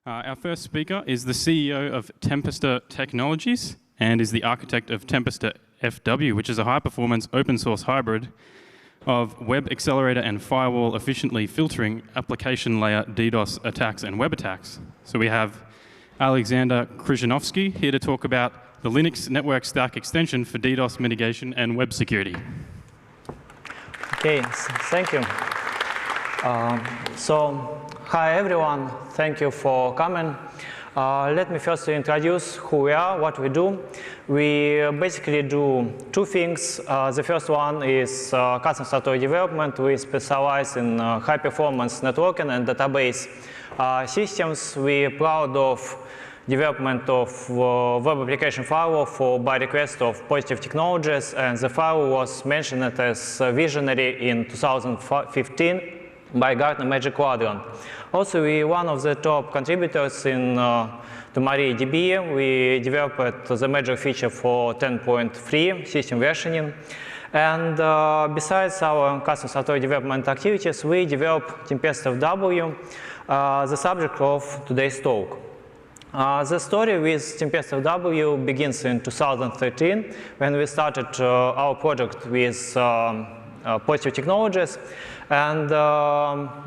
Our first speaker is the CEO of Tempesta Technologies and is the architect of Tempesta FW, which is a high-performance open-source hybrid of web accelerator and firewall efficiently filtering application layer DDoS attacks and web attacks. So we have Alexander Krizhanovsky here to talk about the Linux network stack extension for DDoS mitigation and web security. Okay, thank you. Hi everyone, thank you for coming. Let me first introduce who we are, what we do. We basically do two things. The first one is custom software development. We specialize in high-performance networking and database systems. We're proud of development of Web Application Firewall by request of Positive Technologies, and the firewall was mentioned as visionary in 2015 by Gartner Magic Quadrant. Also, we're one of the top contributors in to MariaDB. We developed the major feature for 10.3 system versioning. And besides our custom software development activities, we develop Tempesta FW, the subject of today's talk. The story with Tempesta FW begins in 2013 when we started our project with Positive Technologies, and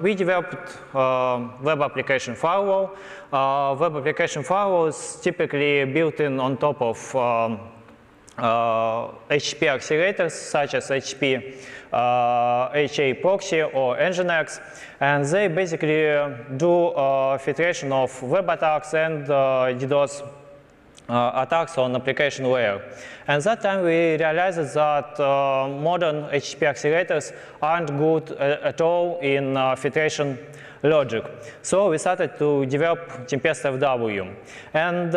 we developed Web Application Firewall. Web Application Firewall is typically built in on top of HTTP accelerators such as HTTP HA proxy or Nginx, and they basically do filtration of web attacks and DDoS attacks on application layer. And that time we realized that modern HTTP accelerators aren't good at all in filtration logic. So we started to develop Tempesta FW. And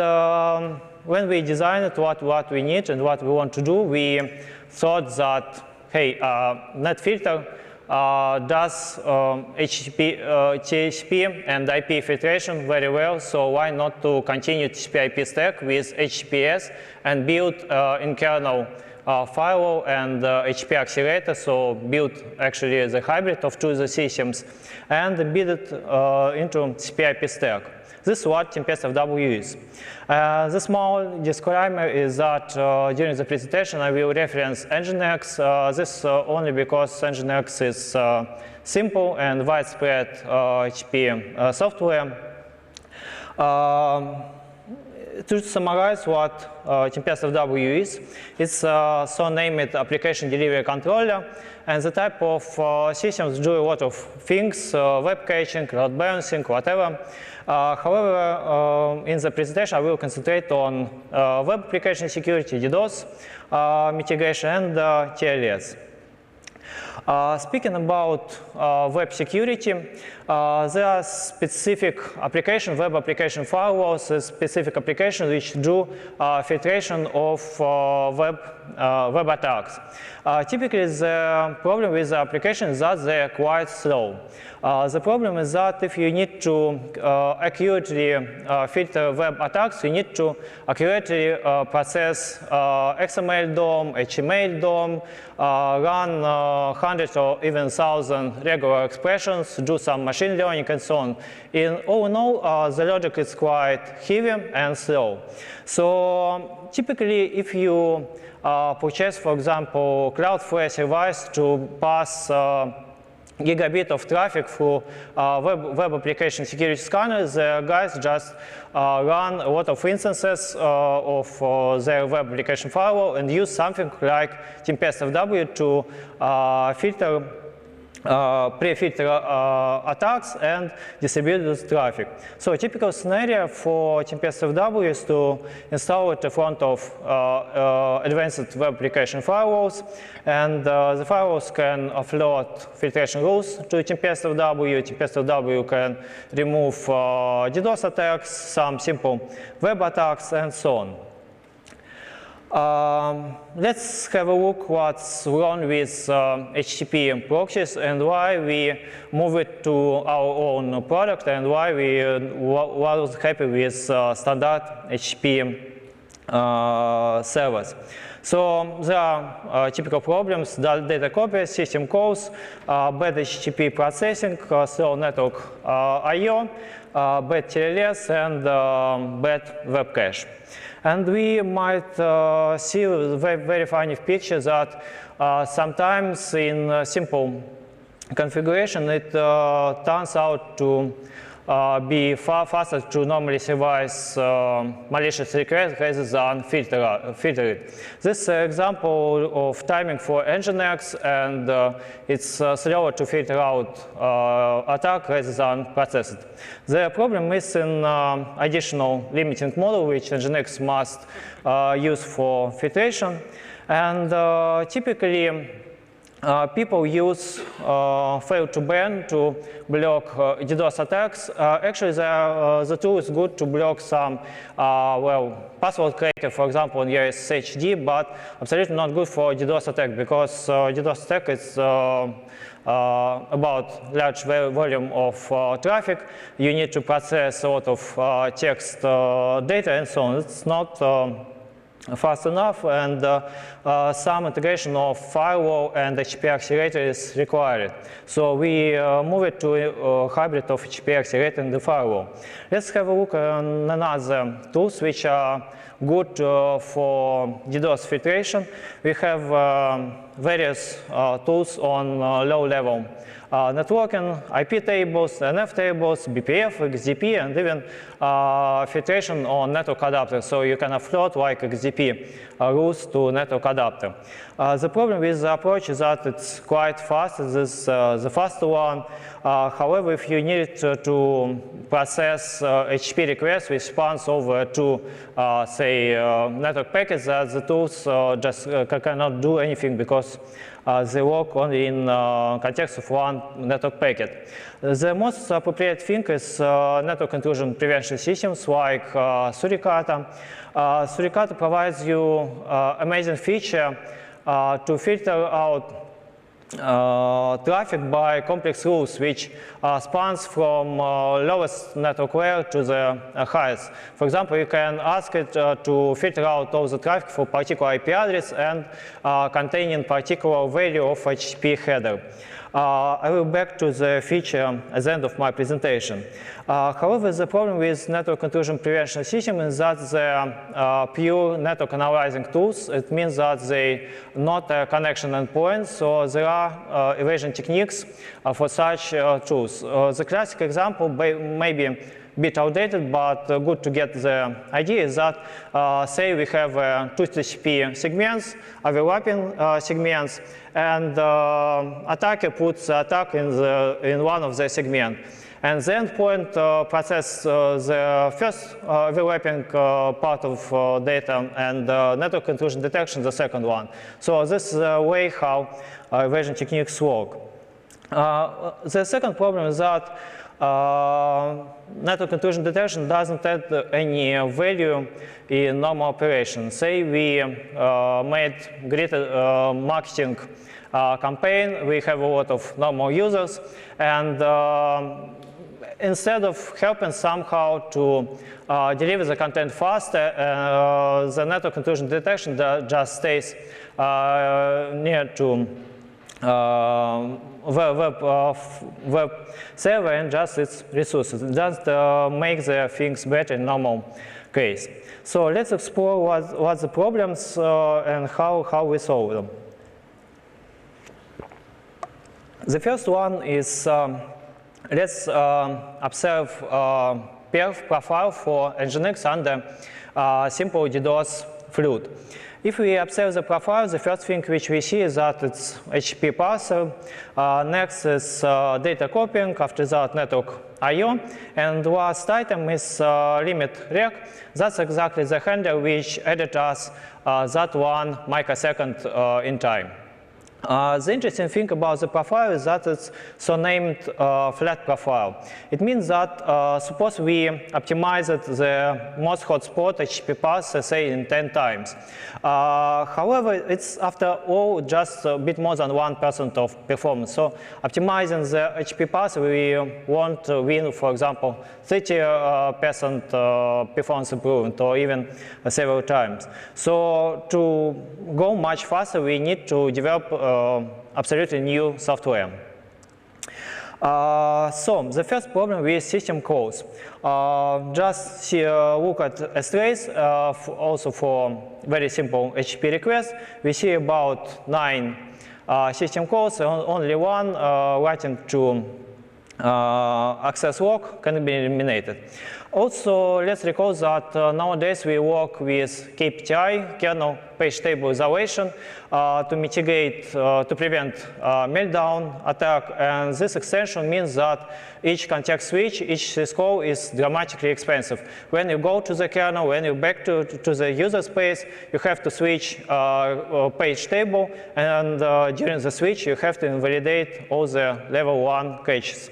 when we designed what we need and what we want to do, we thought that, hey, NetFilter does HTTP, TCP and IP filtration very well, so why not to continue TCP/IP stack with HTTPS and build in kernel firewall and HTTP accelerator, so build actually the hybrid of two of the systems and build it into TCP/IP stack. This is what Tempesta FW is. The small disclaimer is that during the presentation I will reference Nginx. This only because Nginx is simple and widespread HTTP software. To summarize what Tempesta FW is, it's a so-named application delivery controller, and the type of systems do a lot of things, web caching, load balancing, whatever. However, in the presentation I will concentrate on web application security, DDoS mitigation, and TLS. Speaking about web security, there are specific applications, web application firewalls, specific applications which do filtration of web attacks. Typically, the problem with the application is that they are quite slow. The problem is that if you need to accurately filter web attacks, you need to accurately process XML DOM, HTML DOM, run hundreds or even 1,000 regular expressions, do some machine learning and so on. All in all, the logic is quite heavy and slow. So typically, if you purchase, for example, Cloudflare service to pass gigabit of traffic through web application security scanners, the guys just run a lot of instances of their web application firewall and use something like Tempesta FW to filter pre-filter attacks and distribute this traffic. So a typical scenario for Tempesta FW is to install it in front of advanced web application firewalls, and the firewalls can offload filtration rules to Tempesta FW. Tempesta FW can remove DDoS attacks, some simple web attacks, and so on. Let's have a look what's wrong with HTTP and proxies and why we move it to our own product and why we was happy with standard HTTP servers. So there are typical problems: data copy, system calls, bad HTTP processing, slow network I/O, bad TLS, and bad web cache. And we might see a very funny picture that sometimes in simple configuration it turns out to be far faster to normally service malicious requests rather than filter it. This is an example of timing for Nginx, and it's slower to filter out attack rather than process it. The problem is in additional limiting model which Nginx must use for filtration, and typically people use fail to ban to block DDoS attacks. Actually, the tool is good to block some, password cracker, for example, on your SSHD, but absolutely not good for DDoS attack, because DDoS attack is about large volume of traffic. You need to process a lot of text data and so on. It's not fast enough, and some integration of firewall and HTTP accelerator is required. So we move it to a hybrid of HTTP accelerator and the firewall. Let's have a look at another tools which are good for DDoS filtration. We have various tools on low level networking, IP tables, nftables, BPF, XDP, and even filtration on network adapter. So you can offload like XDP rules to network adapter. The problem with the approach is that it's quite fast. This is the faster one. However, if you need to process HTTP requests which spans over to, say, network packets, the tools just cannot do anything because they work only in context of one network packet. The most appropriate thing is network intrusion prevention systems like Suricata. Suricata provides you amazing feature to filter out traffic by complex rules which spans from lowest network layer to the highest. For example, you can ask it to filter out all the traffic for particular IP address and containing particular value of HTTP header. I will back to the feature at the end of my presentation. However, the problem with network intrusion prevention system is that they are pure network analyzing tools. It means that they not a connection endpoint, so there are evasion techniques for such tools. The classic example may be a bit outdated, but good to get the idea is that, say we have two TCP segments, overlapping segments, and attacker puts the attack in one of the segments. And the endpoint processes the first overlapping part of data, and network intrusion detection the second one. So this is the way how evasion techniques work. The second problem is that network intrusion detection doesn't add any value in normal operation. Say we made great marketing campaign, we have a lot of normal users, and instead of helping somehow to deliver the content faster, the network intrusion detection just stays near to web server and just its resources. It doesn't make the things better in normal case. So let's explore what the problems and how we solve them. The first one is let's observe perf profile for Nginx under simple DDoS flood. If we observe the profile, the first thing which we see is that it's HTTP parser. Next is data copying. After that, network I/O. And last item is limit rec. That's exactly the handler which added us that 1 microsecond in time. The interesting thing about the profile is that it's so named flat profile. It means that suppose we optimized the most hotspot HTTP parser, say, in 10 times. However, it's after all just a bit more than 1% of performance. So optimizing the HTTP parser, we want to win, for example, 30% performance improvement, or even several times. So to go much faster, we need to develop absolutely new software. So the first problem with system calls. Just look at strace, also for very simple HTTP requests. We see about 9 system calls, only one writing to access log can be eliminated. Also, let's recall that nowadays we work with KPTI, kernel page table isolation, to mitigate, to prevent meltdown attack. And this extension means that each context switch, each syscall is dramatically expensive. When you go to the kernel, when you back to the user space, you have to switch page table, and during the switch, you have to invalidate all the level 1 caches.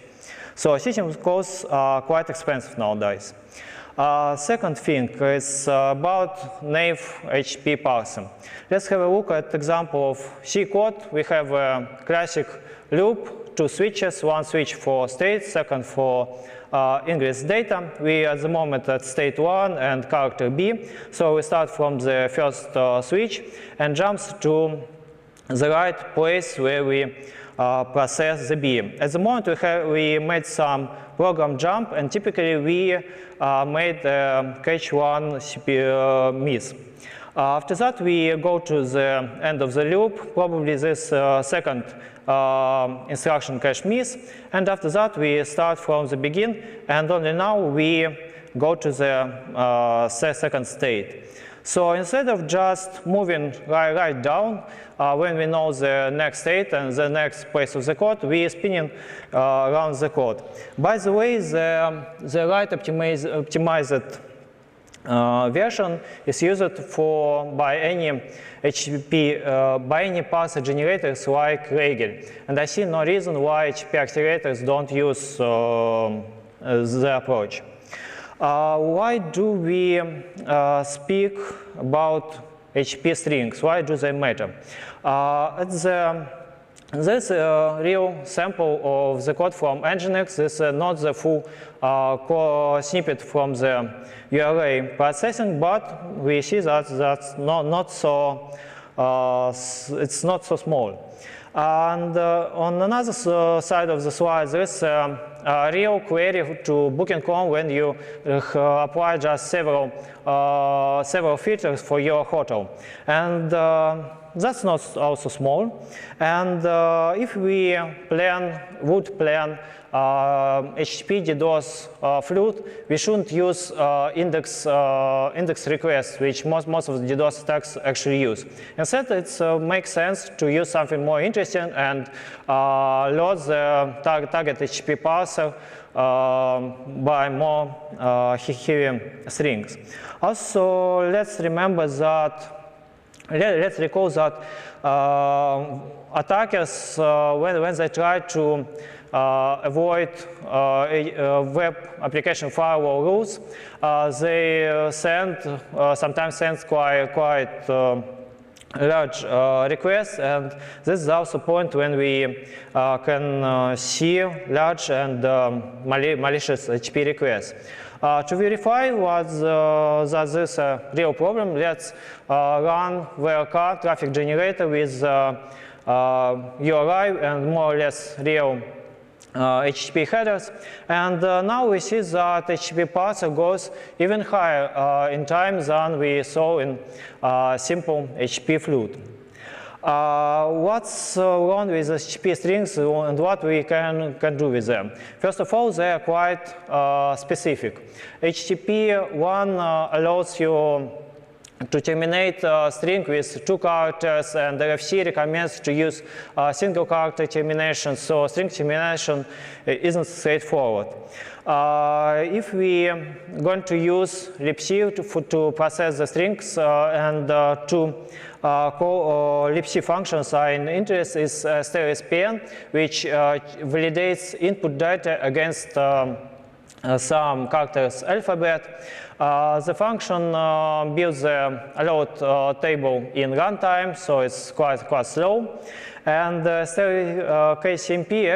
So system calls are quite expensive nowadays. Second thing is about naive HTTP parser. Let's have a look at example of C code. We have a classic loop, 2 switches, one switch for state, second for ingress data. We at the moment at state 1 and character B. So we start from the first switch and jumps to the right place where we process the B. At the moment we made some program jump, and typically we made cache 1 CPU miss. After that we go to the end of the loop, probably this second instruction cache miss, and after that we start from the begin, and only now we go to the second state. So instead of just moving right down, when we know the next state and the next place of the code, we spinning around the code. By the way, the right optimized version is used by any HTTP, by any parser generators like Regel. And I see no reason why HTTP accelerators don't use the approach. Why do we speak about HTTP strings? Why do they matter? This real sample of the code from Nginx. This is not the full snippet from the URL processing, but we see that that's not so. It's not so small. And on another side of the slide, there's a real query to booking.com when you apply just several filters for your hotel. And that's not also small. And if we would plan HTTP DDoS flood, we shouldn't use index requests, which most of the DDoS attacks actually use. Instead, it makes sense to use something more interesting and load the target HTTP parser by more heavy strings. Also, let's recall that attackers, when they try to avoid Web Application Firewall rules, they sometimes send quite large requests, and this is also a point when we can see large and malicious HTTP requests. To verify that this is a real problem, let's run VRK traffic generator with URI and more or less real HTTP headers. And now we see that HTTP parser goes even higher in time than we saw in simple HTTP flood. What's wrong with the HTTP strings and what we can do with them? First of all, they are quite specific. HTTP 1 allows you to terminate a string with 2 characters, and RFC recommends to use single character termination, so string termination isn't straightforward. If we are going to use libc to process the strings and to call libc functions, our interest is stereo-SPN, which validates input data against some characters alphabet. The function builds the allowed table in runtime, so it's quite slow. And stereo KCMP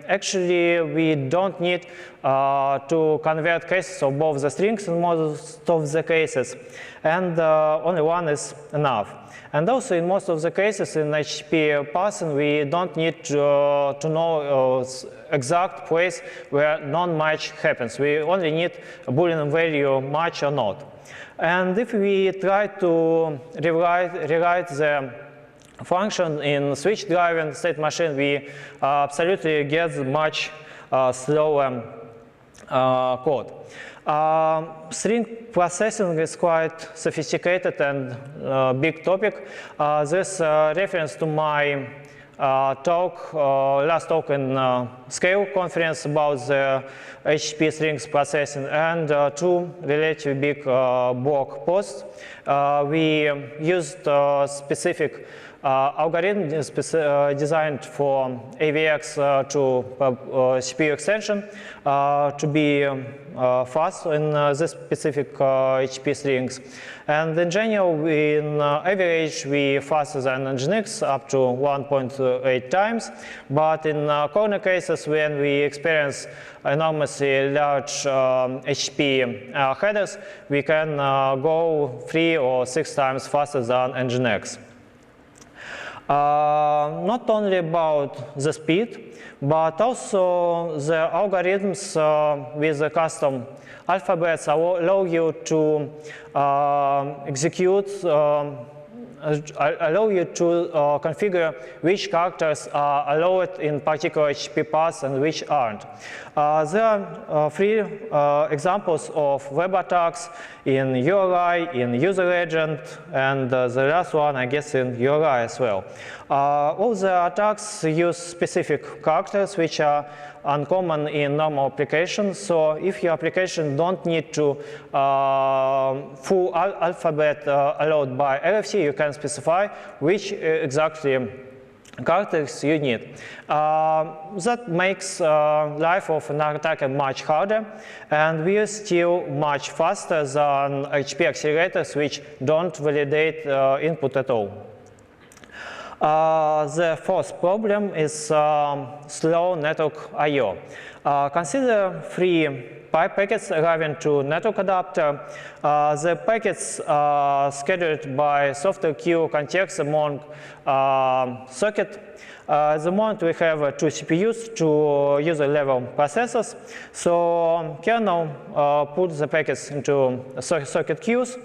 actually we don't need to convert cases of both the strings in most of the cases, and only one is enough. And also in most of the cases in HTTP parsing, we don't need to know exact place where non-match happens. We only need a Boolean value match or not. And if we try to rewrite the function in switch-driven state machine, we absolutely get much slower code. String processing is quite sophisticated and big topic. This reference to my last talk in Scale conference about the HTTP strings processing, and two relatively big blog posts. We used specific algorithm designed for AVX to CPU extension to be fast in this specific HTTP strings. And in general, in average, we faster than Nginx up to 1.8 times. But in corner cases, when we experience enormously large HTTP headers, we can go 3 or 6 times faster than Nginx. Not only about the speed, but also the algorithms with the custom alphabets allow you to allow you to configure which characters are allowed in particular HTTP paths and which aren't. There are 3 examples of web attacks in URI, in user agent, and the last one, I guess, in URI as well. All the attacks use specific characters which are uncommon in normal applications. So if your application don't need to full alphabet allowed by RFC, you can specify which exactly characters you need. That makes life of an attacker much harder, and we are still much faster than HTTP accelerators which don't validate input at all. The fourth problem is slow network I/O. Consider 3 pipe packets arriving to network adapter. The packets are scattered by software queue context among socket. At the moment, we have 2 CPUs, 2 user-level processors. So kernel puts the packets into socket queues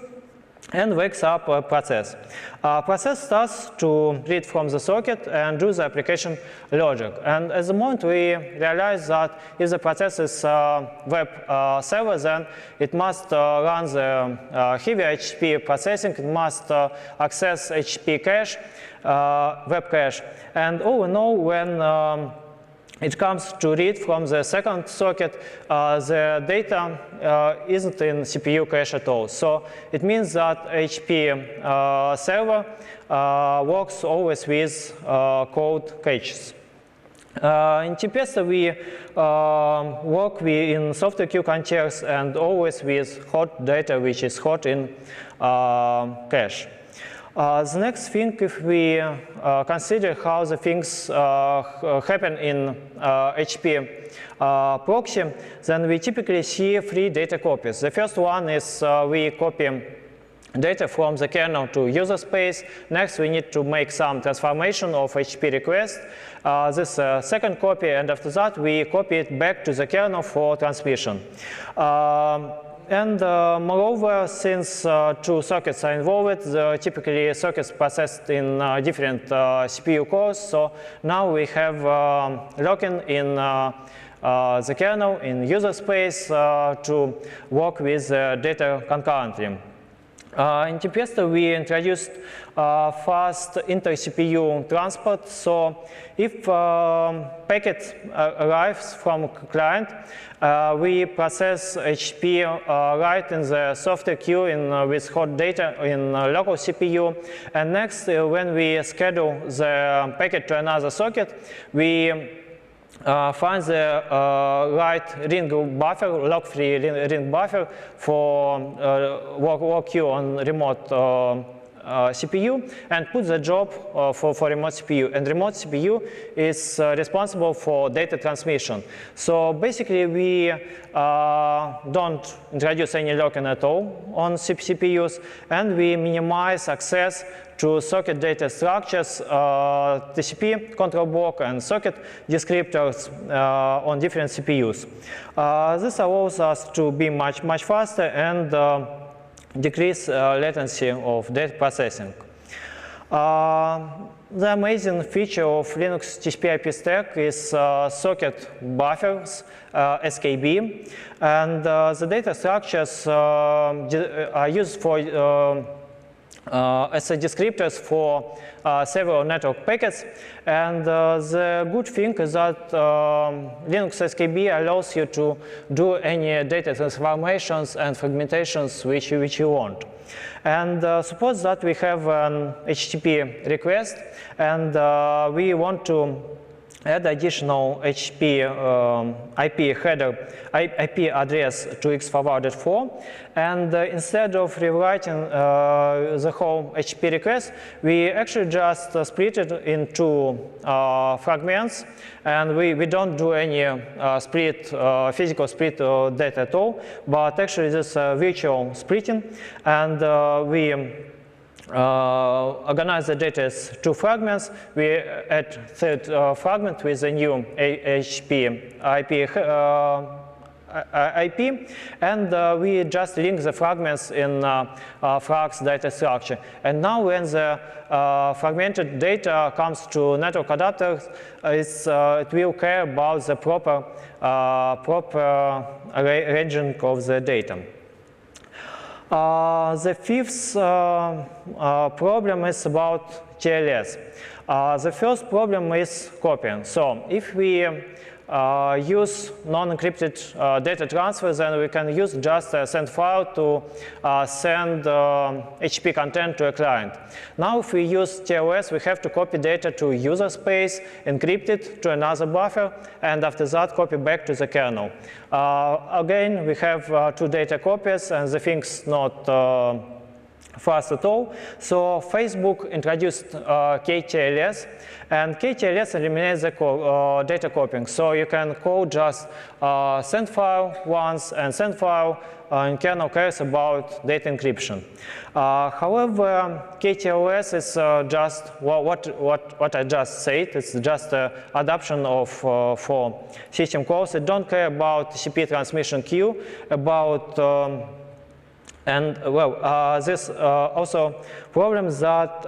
and wakes up a process. Process starts to read from the socket and do the application logic. And at the moment, we realize that if the process is web server, then it must run the heavy HTTP processing. It must access HTTP cache, web cache. And all we know, when it comes to read from the second socket, the data isn't in CPU cache at all. So it means that HTTP server works always with cold caches. In Tempesta, we work in software queue context and always with hot data, which is hot in cache. The next thing, if we consider how the things happen in HTTP proxy, then we typically see 3 data copies. The first one is we copy data from the kernel to user space. Next, we need to make some transformation of HTTP request. This second copy, and after that, we copy it back to the kernel for transmission. And moreover, since 2 sockets are involved, typically sockets processed in different CPU cores. So now we have locking in the kernel in user space to work with data concurrently. In Tempesta, we introduced fast inter-CPU transport. So if packet arrives from client, we process HTTP right in the software queue with hot data in local CPU. And next, when we schedule the packet to another socket, we find the right ring buffer, lock-free ring buffer for work queue on remote CPU and put the job for remote CPU. And remote CPU is responsible for data transmission. So basically, we don't introduce any locking at all on CPUs, and we minimize access to socket data structures, TCP control block, and socket descriptors on different CPUs. This allows us to be much faster and decrease latency of data processing. The amazing feature of Linux TCP IP stack is socket buffers, SKB, and the data structures are used for as descriptors for several network packets. And the good thing is that Linux SKB allows you to do any data transformations and fragmentations which you want. And suppose that we have an HTTP request and we want to add additional HTTP IP header, IP address to x404, and instead of rewriting the whole HTTP request, we actually just split it into fragments, and we don't do any physical split data at all, but actually this virtual splitting, and we organize the data as two fragments. We add third fragment with a new HTTP IP, and we just link the fragments in frags data structure. And now when the fragmented data comes to network adapters, it will care about the proper arranging of the data. The fifth problem is about TLS. The first problem is copying. So if we use non-encrypted data transfers, then we can use just a send file to send HTTP content to a client. Now if we use TLS, we have to copy data to user space, encrypt it to another buffer, and after that copy back to the kernel. Again, we have two data copies, and the thing's not fast at all. So Facebook introduced KTLS, and KTLS eliminates the data copying. So you can call just send file once and send file, and kernel cares about data encryption. However, KTLS is just what I just said. It's just an adoption of for system calls. It don't care about TCP transmission queue, about and well, this also problems that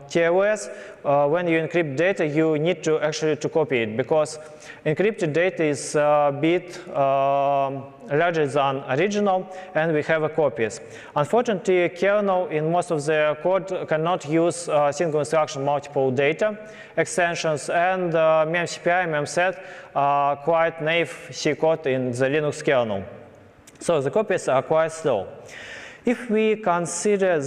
TLS, when you encrypt data, you need to actually copy it, because encrypted data is a bit larger than original, and we have copies. Unfortunately, kernel in most of the code cannot use single instruction multiple data extensions, and memcpy, memset are quite naive C code in the Linux kernel. So the copies are quite slow. If we consider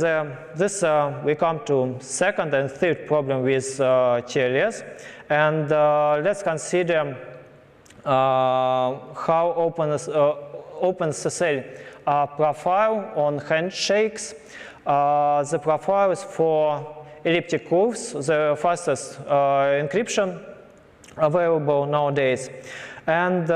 this, we come to second and third problem with TLS, and let's consider how OpenSSL profile on handshakes. The profile is for elliptic curves, the fastest encryption available nowadays. And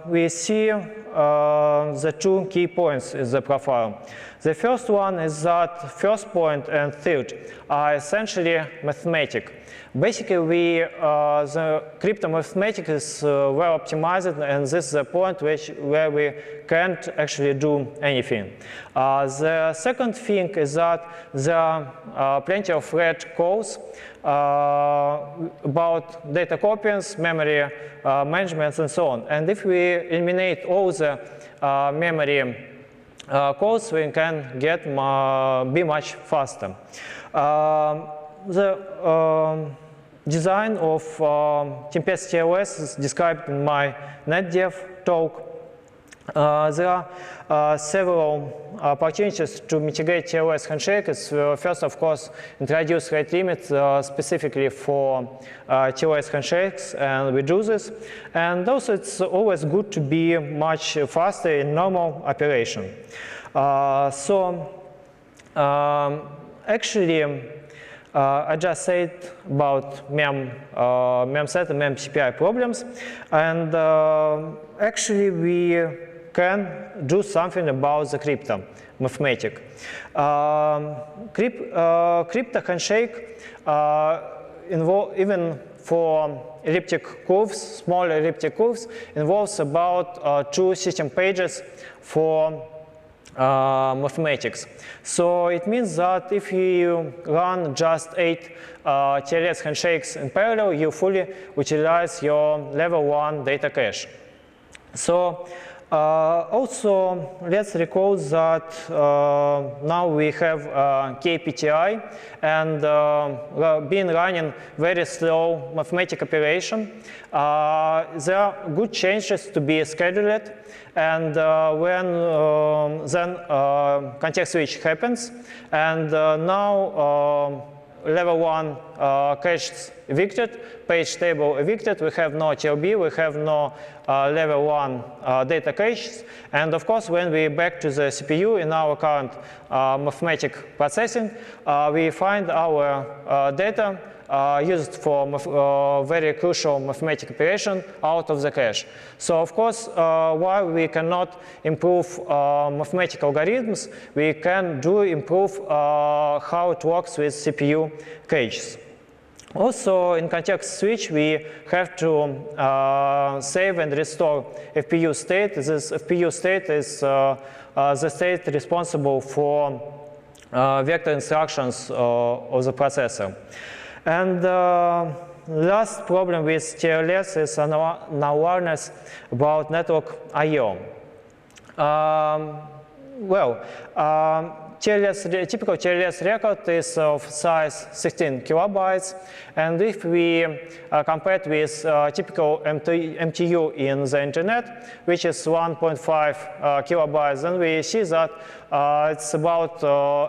we see the two key points in the profile. The first one is that first point and third are essentially mathematic. Basically, the crypto mathematics is well optimized, and this is the point where we can't actually do anything. The second thing is that there are plenty of red calls about data copies, memory management, and so on. And if we eliminate all the memory calls, we can get be much faster. The design of Tempesta TLS is described in my NetDev talk. There are several opportunities to mitigate TLS handshakes. First, of course, introduce rate limits specifically for TLS handshakes and reduce this. And also, it's always good to be much faster in normal operation. Actually, I just said about memset and memCPI problems, and actually we can do something about the crypto mathematic. Crypto handshake even for elliptic curves, small elliptic curves, involves about 2 system pages for mathematics. So it means that if you run just 8 TLS handshakes in parallel, you fully utilize your level 1 data cache. So also, let's recall that now we have KPTI and been running very slow mathematical operation. There are good changes to be scheduled, and when then context switch happens, and now level 1 cache evicted, page table evicted, we have no TLB, we have no level 1 data caches, and of course when we back to the CPU in our current mathematic processing, we find our data used for very crucial mathematical operation out of the cache. So of course, while we cannot improve mathematical algorithms, we can improve how it works with CPU caches. Also, in context switch, we have to save and restore FPU state. This FPU state is the state responsible for vector instructions of the processor. And last problem with TLS is an awareness about network I/O. Typical TLS record is of size 16 kilobytes, and if we compare it with typical MTU in the internet, which is 1.5 kilobytes, then we see that it's about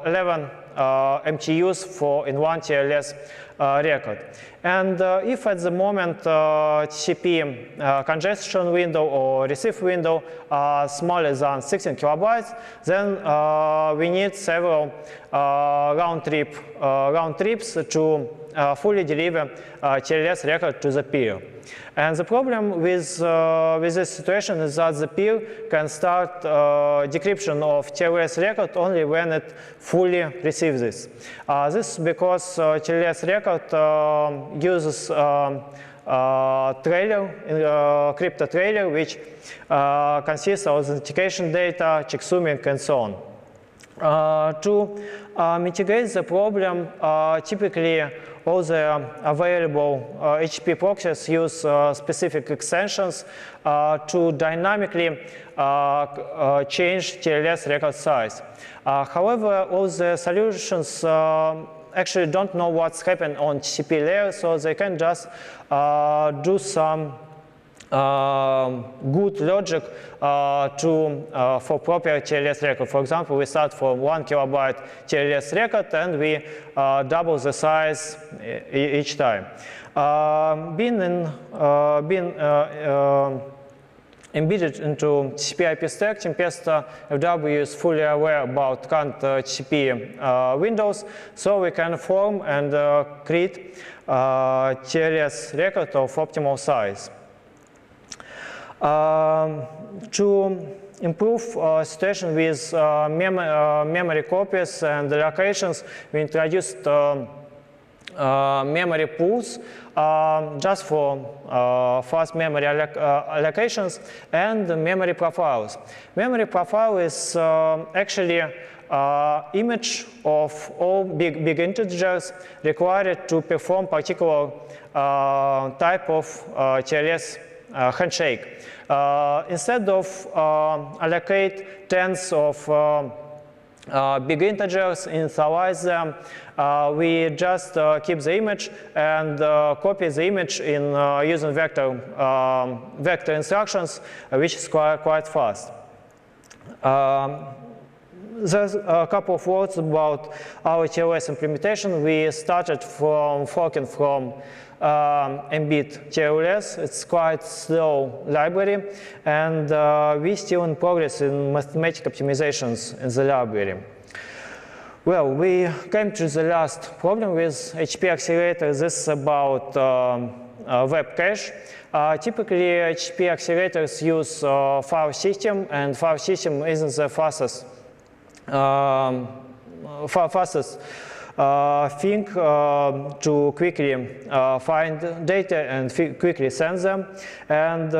11 MTUs in one TLS record. And if at the moment TCP congestion window or receive window are smaller than 16 kilobytes, then we need several round trips to fully deliver TLS record to the peer. And the problem with this situation is that the peer can start decryption of TLS record only when it fully receives this. This is because TLS record uses crypto trailer, which consists of authentication data, checksuming, and so on. To mitigate the problem, typically all the available HTTP proxies use specific extensions to dynamically change TLS record size. However, all the solutions actually don't know what's happened on TCP layer, so they can just do some good logic for proper TLS record. For example, we start from 1 kilobyte TLS record and we double the size each time. Being embedded into TCP IP stack, Tempesta FW is fully aware about current TCP windows, so we can form and create TLS record of optimal size. To improve situation with memory copies and allocations, we introduced memory pools just for fast memory allocations and memory profiles. Memory profile is actually image of all big integers required to perform particular type of TLS handshake. Instead of allocate tens of big integers, initialize them, we just keep the image and copy the image in using vector instructions, which is quite fast. There's a couple of words about our TLS implementation. We started from forking from Mbed TLS. It's quite slow library, and we're still in progress in mathematic optimizations in the library. Well, we came to the last problem with HP accelerator. This is about web cache. Typically, HP accelerators use file system, and file system isn't the fastest thing to quickly find data and quickly send them. And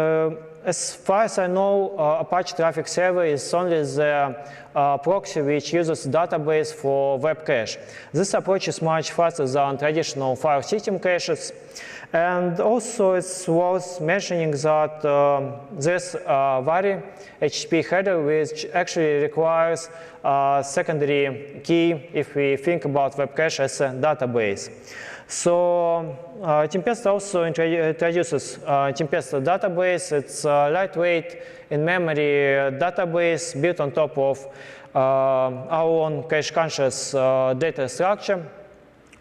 as far as I know, Apache Traffic Server is only the proxy which uses database for web cache. This approach is much faster than traditional file system caches. And also it's worth mentioning that there's a vary HTTP header which actually requires a secondary key if we think about web cache as a database. So Tempesta also introduces Tempesta database. It's a lightweight in-memory database built on top of our own cache-conscious data structure.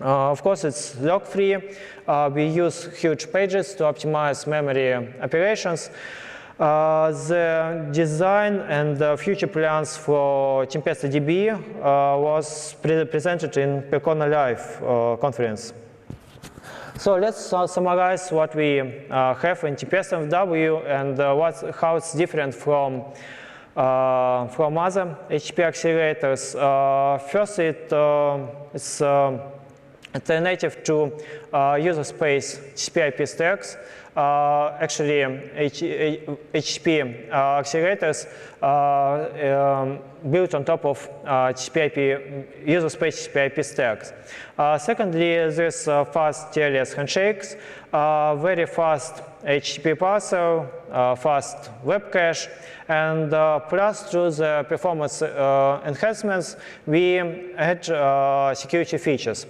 Of course, it's log-free. We use huge pages to optimize memory operations. The design and the future plans for TempestaDB was presented in Percona Live conference. So let's summarize what we have in Tempesta FW and how it's different from other HTTP accelerators. First, it's alternative to user space TCP IP stacks. Actually, HTTP accelerators built on top of TCP IP, user space TCP IP stacks. Secondly, there's fast TLS handshakes, very fast HTTP parser, fast web cache, and plus through the performance enhancements, we add security features.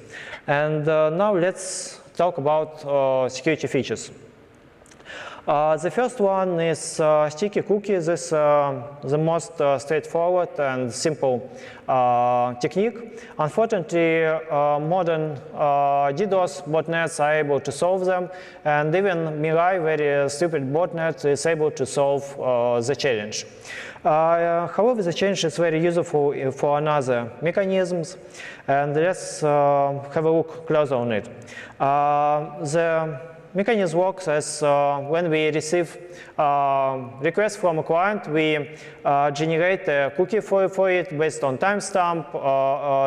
And now let's talk about security features. The first one is sticky cookies. This is the most straightforward and simple technique. Unfortunately, modern DDoS botnets are able to solve them, and even Mirai, very stupid botnet, is able to solve the challenge. However, the challenge is very useful for another mechanisms, and let's have a look closer on it. The mechanism works as when we receive request from a client, we generate a cookie for it based on timestamp,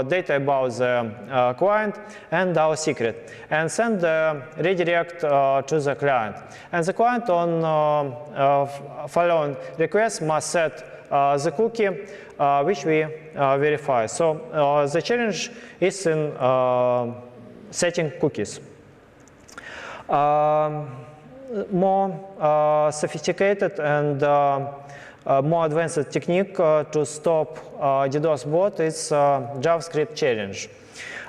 data about the client, and our secret, and send the redirect to the client. And the client on following request must set the cookie which we verify. So the challenge is in setting cookies. More sophisticated and more advanced technique to stop DDoS bot is JavaScript challenge.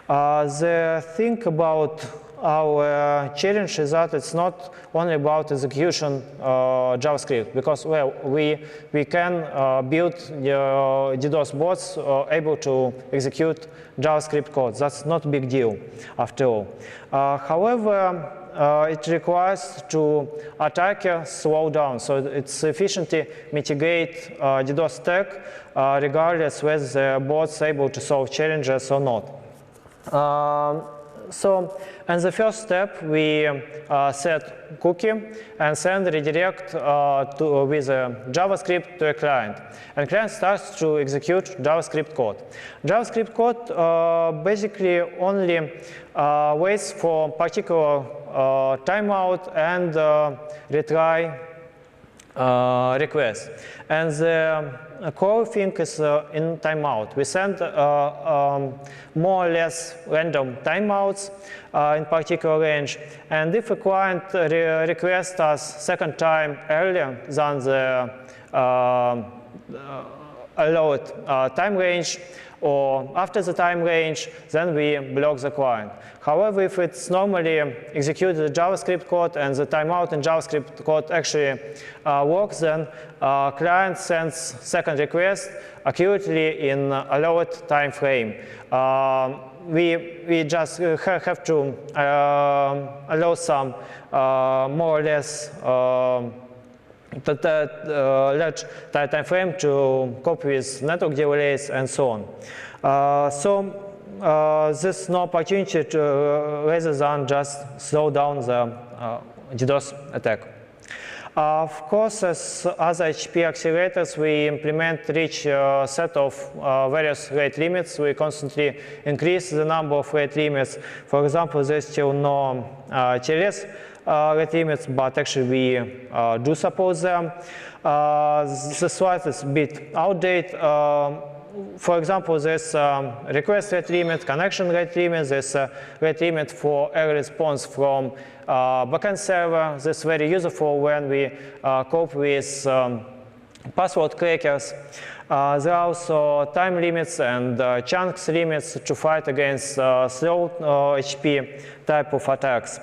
The thing about our challenge is that it's not only about execution JavaScript, because well, we can build DDoS bots able to execute JavaScript code. That's not a big deal after all. However, it requires to attacker slow down, so it's efficiently mitigate DDoS attack regardless whether the bot's able to solve challenges or not. So, in the first step, we set cookie and send redirect with JavaScript to a client. And client starts to execute JavaScript code. JavaScript code basically only waits for particular timeout and retry request. And the core thing is in timeout. We send more or less random timeouts in particular range. And if a client requests us second time earlier than the allowed time range or after the time range, then we block the client. However, if it's normally executed JavaScript code and the timeout in JavaScript code actually works, then client sends second request accurately in allowed time frame. We just have to allow some more or less large time frame to cope with network delays and so on. There's no opportunity to rather than just slow down the DDoS attack. Of course, as other HTTP accelerators, we implement rich set of various rate limits. We constantly increase the number of rate limits. For example, there's still no TLS rate limits, but actually we do support them. The slide is a bit outdated. For example, there's request rate limit, connection rate limit, there's a rate limit for error response from backend server. This is very useful when we cope with password crackers. There are also time limits and chunks limits to fight against slow HTTP type of attacks.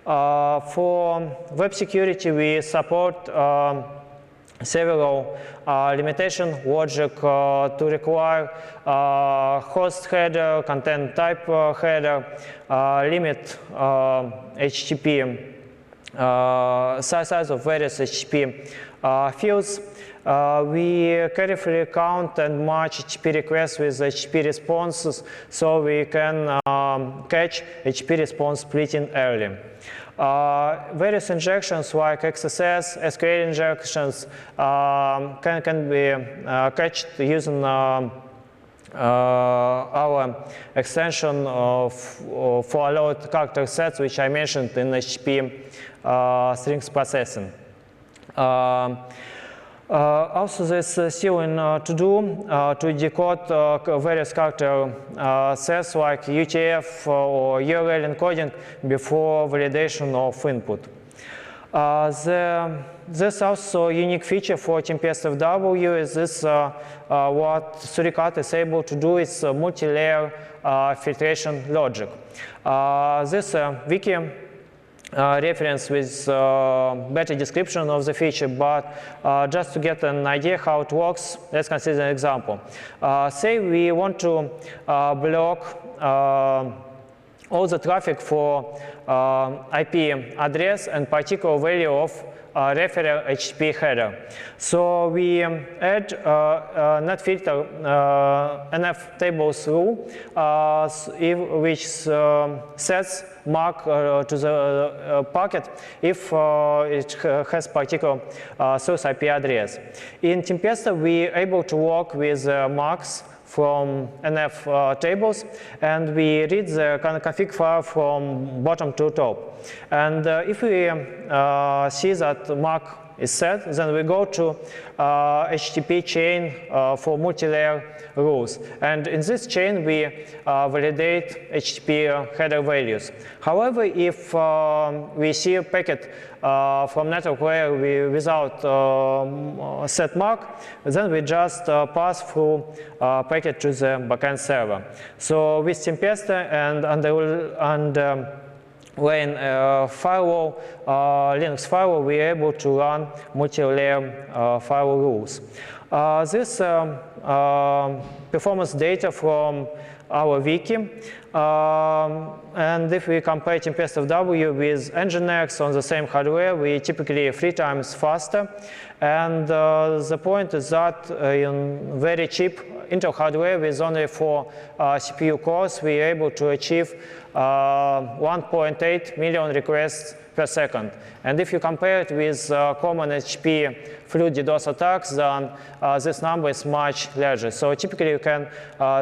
For web security, we support several limitation logic to require host header, content type header, limit HTTP size of various HTTP fields. We carefully count and match HTTP requests with HTTP responses so we can catch HTTP response splitting early. Various injections like XSS, SQL injections can be catched using our extension for allowed character sets, which I mentioned in HTTP strings processing. Also, there's still to do to decode various character sets like UTF or URL encoding before validation of input. There's also a unique feature for Tempesta FW is this what Suricat is able to do is multi-layer filtration logic. This wiki reference with better description of the feature, but just to get an idea how it works, let's consider an example. Say we want to block all the traffic for IP address and particular value of referer HTTP header. So we add net filter nftables rule, which sets mark to the packet if it has particular source IP address. In Tempesta, we are able to work with marks from NF tables, and we read the config file from bottom to top. And if we see that mark is set, then we go to HTTP chain for multi-layer rules. And in this chain, we validate HTTP header values. However, if we see a packet from network layer without set mark, then we just pass through packet to the backend server. So with Tempesta and when firewall, Linux firewall, we are able to run multi-layer firewall rules. This performance data from our wiki, and if we compare Tempesta FW with Nginx on the same hardware, we typically 3 times faster. And the point is that in very cheap Intel hardware with only 4 CPU cores, we are able to achieve 1.8 million requests per second. And if you compare it with common HTTP fluid DDoS attacks, then this number is much larger. So typically you can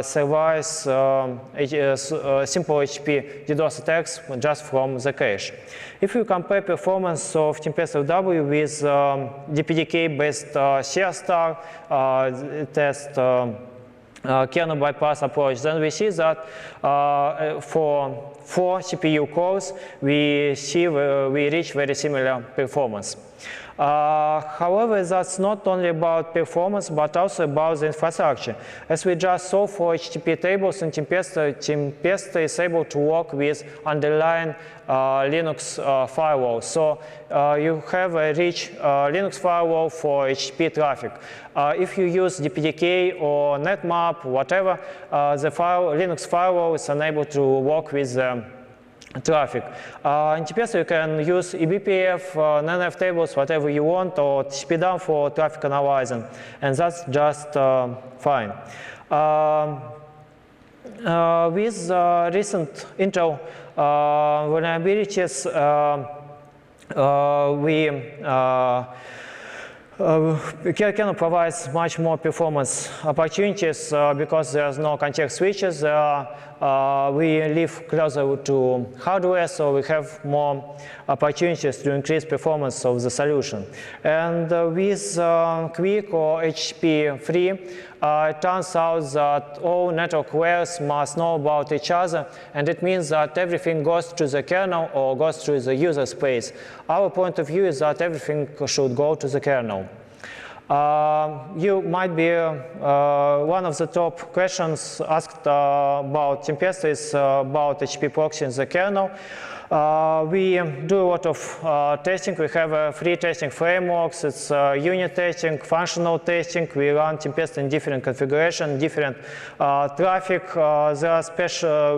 survive simple HTTP DDoS attacks just from the cache. If you compare performance of Tempesta FW with DPDK-based CR test kernel bypass approach, then we see that for 4 CPU cores, we reach very similar performance. However, that's not only about performance, but also about the infrastructure. As we just saw for HTTP tables in Tempesta is able to work with underlying Linux firewall. So you have a rich Linux firewall for HTTP traffic. If you use DPDK or netmap, whatever, the Linux firewall is unable to work with traffic. In Tempesta you can use eBPF, nftables, whatever you want, or TCP dump for traffic analyzing, and that's just fine. With recent Intel vulnerabilities, kernel provides much more performance opportunities because there's no context switches. We live closer to hardware, so we have more opportunities to increase performance of the solution. And with Quick or HTTP free, it turns out that all network layers must know about each other, and it means that everything goes to the kernel or goes through the user space. Our point of view is that everything should go to the kernel. You might be one of the top questions asked about Tempesta is about HTTP proxy in the kernel. We do a lot of testing. We have free testing frameworks. It's unit testing, functional testing. We run Tempesta in different configuration, different traffic.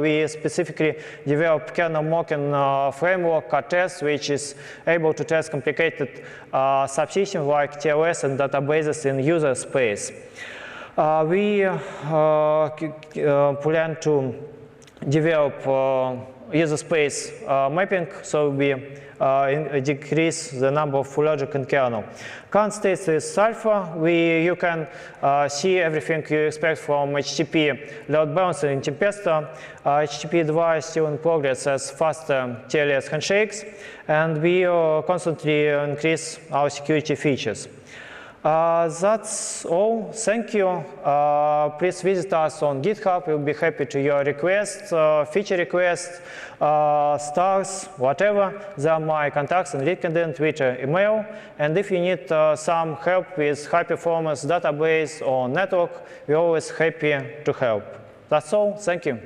We specifically developed kernel mocking framework, KTest, which is able to test complicated subsystems like TLS and databases in user space. We plan to develop user space mapping, so we decrease the number of full logic in kernel. Current state is alpha. You can see everything you expect from HTTP load balancer in Tempesta. HTTP device still in progress as faster TLS handshakes, and we constantly increase our security features. That's all. Thank you. Please visit us on GitHub. We'll be happy to your requests, feature requests, stars, whatever. There are my contacts on LinkedIn, Twitter, email. And if you need some help with high performance database or network, we're always happy to help. That's all. Thank you.